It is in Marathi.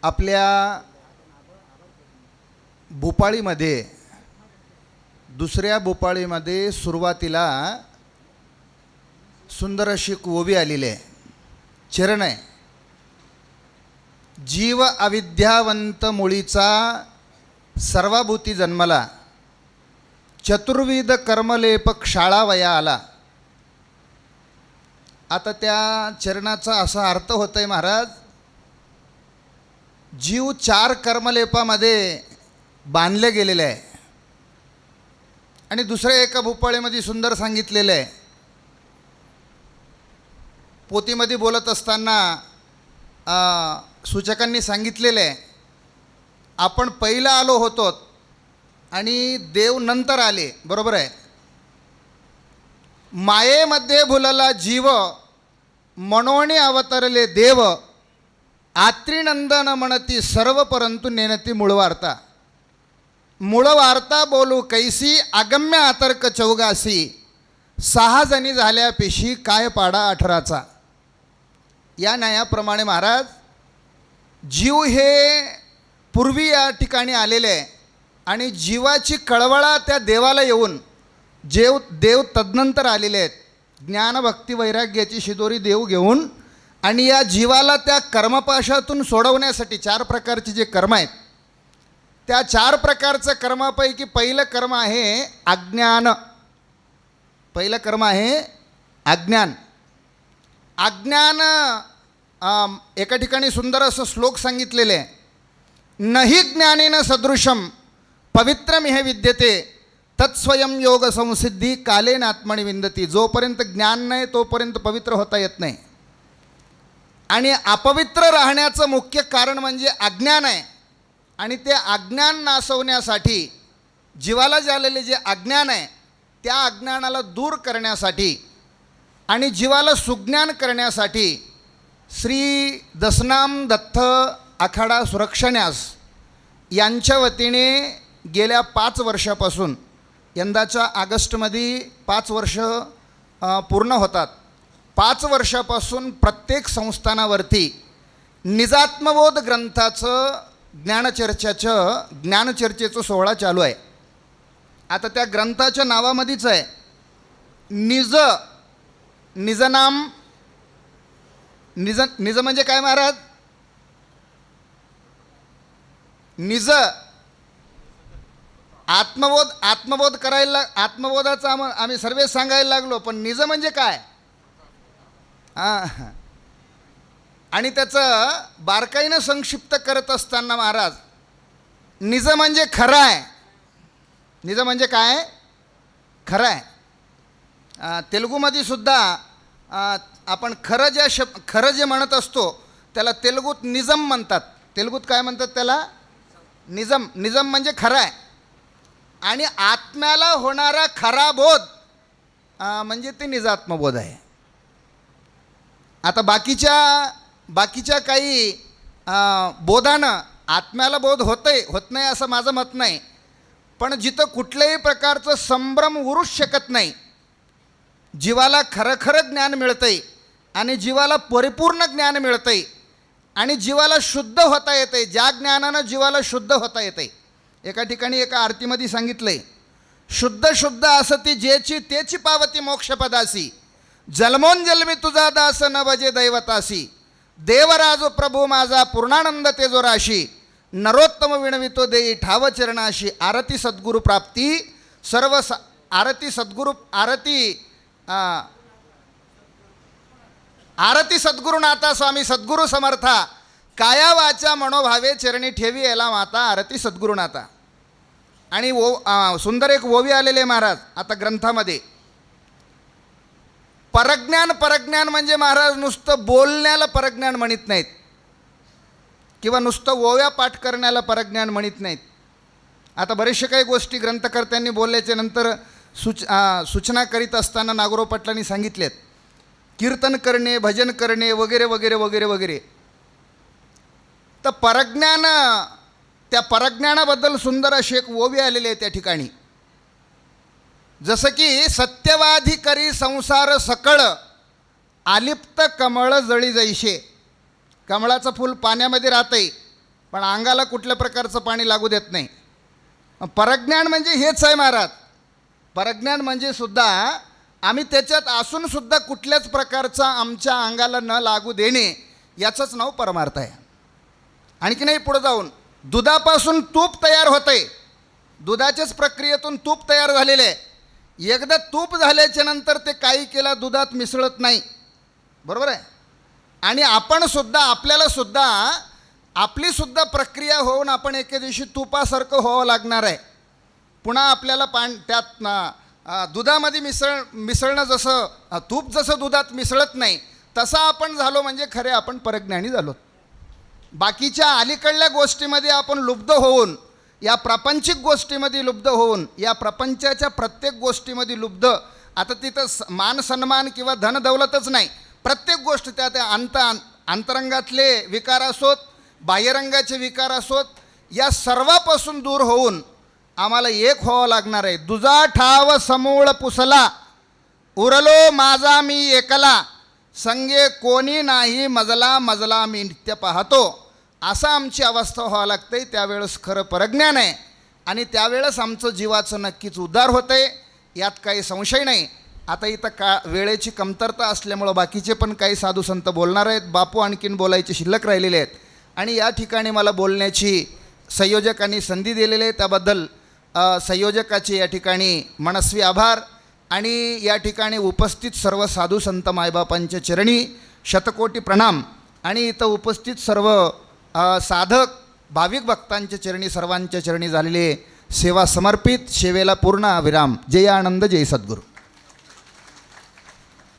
आपल्या भोपाळीमध्ये दुसऱ्या भोपाळीमध्ये सुरुवातीला सुंदर अशी एक ओवी आलेली आहे, चरण आहे. जीव अविद्यावंत मुळीचा सर्वाभूती जन्मला, चतुर्विध कर्मलेप क्षाळावया आला. आता त्या चरणाचा असा अर्थ होतोय महाराज, जीव 4 कर्मलेपामध्ये बांधले गेलेले आहे. आणि दुसऱ्या एका भूपाळीमध्ये सुंदर सांगितलेलं आहे, पोथीमध्ये बोलत असताना सूचकांनी सांगितलेलं आहे, आपण पहिला आलो होतो आणि देव नंतर आले. बरोबर आहे. मायेमध्ये भुलला जीव, मनोने अवतरले देव. आत्रिनंदन म्हणती सर्व परंतु नेनती मूळ वार्ता. मूळ वार्ता बोलू कैसी, अगम्य अतर्क चौगासी. 6 जणी झाल्या पेशी, काय पाडा 18चा. या न्यायाप्रमाणे महाराज, जीव हे पूर्वी या ठिकाणी आलेले आहे आणि जीवाची कळवळा त्या देवाला येऊन देव तदनंतर आलेले आहेत. ज्ञान भक्ती वैराग्याची शिदोरी देव घेऊन आणि या जीवाला त्या कर्मपाशातून सोडवण्यासाठी 4 प्रकारचे जे कर्म आहेत, त्या 4 प्रकारचं कर्मापैकी पहिलं कर्म आहे अज्ञान. पहिलं कर्म आहे अज्ञान. अज्ञान एका ठिकाणी सुंदर असं श्लोक सांगितलेले आहे, नहि ज्ञानेन सदृशम पवित्रमिह विद्यते तत्स्वयं योग संसिद्धी कालेन आत्मनि विंदती. जोपर्यंत ज्ञान नाही तोपर्यंत पवित्र होता येत नाही. आणि अपवित्र राहण्याचं मुख्य कारण म्हणजे अज्ञान आहे. आणि ते अज्ञान नासवण्यासाठी जीवाला झालेले जे अज्ञान आहे त्या अज्ञानाला दूर करण्यासाठी आणि जीवाला सुज्ञान करण्यासाठी श्री दसनाम दत्त आखाडा सुरक्षान्यास यांच्या वतीने गेल्या 5 वर्षापासून, यंदाच्या ऑगस्टमध्ये 5 वर्ष पूर्ण होतात, 5 वर्षापासून प्रत्येक संस्थानावरती निजात्मबोध ग्रंथाचं ज्ञानचर्चेचं सोहळा चालू आहे. आता त्या ग्रंथाच्या नावामध्येच आहे निजनाम. निज म्हणजे काय महाराज? निज आत्मबोध करायला, आत्मबोधाचा आम्ही सर्व सांगायला लागलो, पण निज म्हणजे काय? हां. आणि त्याचं बारकाईनं संक्षिप्त करत असताना महाराज, निज म्हणजे खरं आहे. निज म्हणजे काय? खरं आहे. तेलुगूमध्ये सुद्धा आपण खरं जे म्हणत असतो त्याला तेलुगूत निजम म्हणतात. तेलुगूत काय म्हणतात त्याला? निजम. निजम म्हणजे खरं आहे. आणि आत्म्याला होणारा खरा बोध म्हणजे ते निजात्मबोध आहे. आता बाकीच्या काही बोधानं आत्म्याला बोध होत नाही असं माझं मत नाही. पण जिथं कुठल्याही प्रकारचं संभ्रम उरूच शकत नाही, जीवाला खरं ज्ञान मिळतंय आणि जीवाला परिपूर्ण ज्ञान मिळतंय आणि जीवाला शुद्ध होता येतंय, ज्या ज्ञानानं जीवाला शुद्ध होता येतंय. एका ठिकाणी एका आरतीमध्ये सांगितलंय, शुद्ध असती जेची तेची पावती मोक्षपदासी. जन्मोनजन्मी तुझा दास न भजे दैवतासी. देवराजो प्रभू माझा पूर्णानंद तेजो राशी. नरोत्तम विणवितो देई ठाव चरणाशी. आरती सद्गुरु प्राप्ती सर्व आरती सद्गुरुनाथा स्वामी सद्गुरु समर्था. काया वाचा मनोभावे चरणी ठेवी याला माता. आरती सद्गुरुनाथा. आणि सुंदर एक ओवी आलेले महाराज आता ग्रंथामध्ये. परज्ञान म्हणजे महाराज नुसतं बोलण्याला परज्ञान म्हणत नाहीत किंवा नुसतं ओव्या पाठ करण्याला परज्ञान म्हणत नाहीत. आता बरेचशा काही गोष्टी ग्रंथकर्त्यांनी बोलल्याच्या नंतर सूचना करीत असताना नागोराव पाटलांनी सांगितलेत, कीर्तन करणे, भजन करणे वगैरे वगैरे वगैरे वगैरे. तर त्या परज्ञानाबद्दल सुंदर अशी एक ओवी आलेली आहे त्या ठिकाणी. जसं की सत्यवादी करी संसार सकळ, आलिप्त कमळ जळी जैसे. कमळाचं फूल पाण्यामध्ये राहतंय पण अंगाला कुठल्या प्रकारचं पाणी लागू देत नाही. परज्ञान म्हणजे हेच आहे महाराज. परज्ञान म्हणजे सुद्धा आम्ही त्याच्यात असूनसुद्धा कुठल्याच प्रकारचा आमच्या अंगाला न लागू देणे, याचंच नाव परमार्थ आहे. आणखी नाही पुढं जाऊन दुधापासून तूप तयार होतं आहे. दुधाच्याच प्रक्रियेतून तूप तयार झालेले आहे. एकदा तूप झाल्याच्या नंतर ते काही केला दुधात मिसळत नाही, बरोबर आहे. आणि आपणसुद्धा आपल्यालासुद्धा आपलीसुद्धा प्रक्रिया होऊन आपण एके दिवशी तुपासारखं व्हावं लागणार आहे. पुन्हा आपल्याला त्यात दुधामध्ये मिसळणं जसं तूप जसं दुधात मिसळत नाही तसं आपण झालो म्हणजे खरे आपण परज्ञानी झालो. बाकीच्या अलीकडल्या गोष्टीमध्ये आपण लुब्ध होऊन, या प्रापंचिक गोष्टीमध्ये लुब्ध होऊन, या प्रपंचाच्या प्रत्येक गोष्टीमध्ये लुब्ध, आता तिथं मान सन्मान किंवा धनदौलतच नाही, प्रत्येक गोष्ट त्या अंतरंगातले विकार असोत, बाह्यरंगाचे विकार असोत, या सर्वापासून दूर होऊन आम्हाला एक व्हावं लागणार आहे. दुजा ठाव समूळ पुसला, उरलो माझा मी एकला, संगे कोणी नाही मजला मजला मी नित्य पाहतो. असं आमची अवस्था व्हावं लागते. त्यावेळेस खरं परज्ञान आहे आणि त्यावेळेस आमचं जीवाचं नक्कीच उद्धार होतं आहे, यात काही संशय नाही. आता इथं वेळेची कमतरता असल्यामुळं बाकीचे पण काही साधू संत बोलणार आहेत. बापू आणखीन बोलायचे शिल्लक राहिलेले आहेत आणि या ठिकाणी मला बोलण्याची संयोजकांनी संधी दिलेली आहे, त्याबद्दल संयोजकाचे या ठिकाणी मनस्वी आभार. आणि या ठिकाणी उपस्थित सर्व साधू संत मायबापांच्या चरणी शतकोटी प्रणाम. आणि इथं उपस्थित सर्व साधक भाविक भक्तांच्या चरणी, सर्वांच्या चरणी झालेले सेवा समर्पित, सेवेला पूर्ण विराम. जय आनंद, जय सद्गुरू.